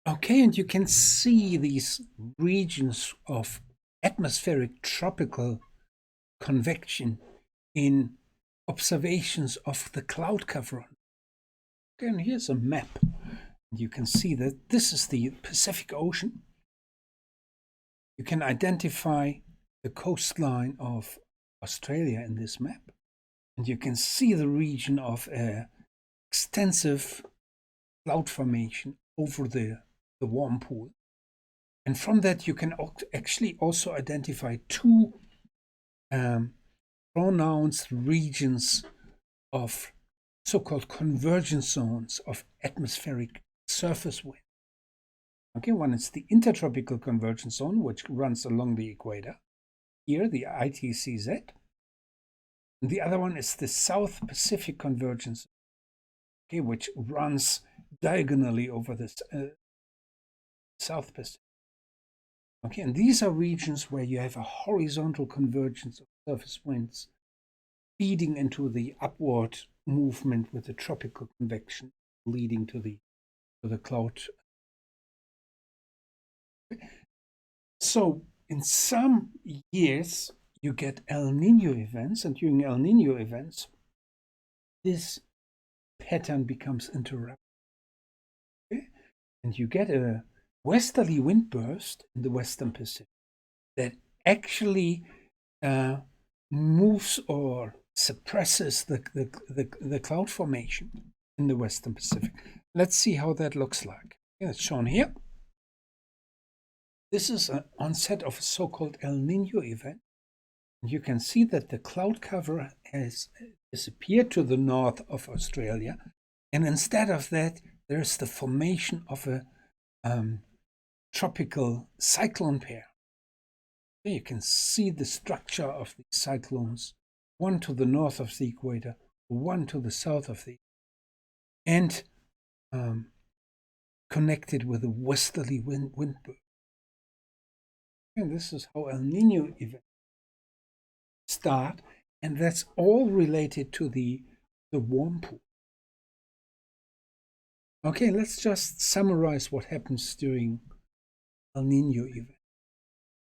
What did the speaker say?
Okay, and you can see these regions of atmospheric tropical convection in observations of the cloud cover. Okay, and here's a map. And you can see that this is the Pacific Ocean. You can identify the coastline of Australia in this map. And you can see the region of extensive cloud formation over the warm pool. And from that, you can actually also identify two pronounced regions of so-called convergence zones of atmospheric surface wind. Okay, one is the intertropical convergence zone, which runs along the equator. Here, the ITCZ. And the other one is the South Pacific convergence, okay, which runs diagonally over the South Pacific. Okay, and these are regions where you have a horizontal convergence of surface winds feeding into the upward movement with the tropical convection leading to the cloud. So in some years you get El Nino events, and during El Nino events this pattern becomes interrupted. Okay? And you get a westerly wind burst in the Western Pacific that actually moves or suppresses the cloud formation in the Western Pacific. Let's see how that looks like. It's shown here. This is an onset of a so-called El Nino event. You can see that the cloud cover has disappeared to the north of Australia, and instead of that there's the formation of a tropical cyclone pair. There you can see the structure of the cyclones, one to the north of the equator, one to the south of the equator, and connected with a westerly wind burst. And this is how El Nino events start, and that's all related to the warm pool. Okay, let's just summarize what happens during El Nino event.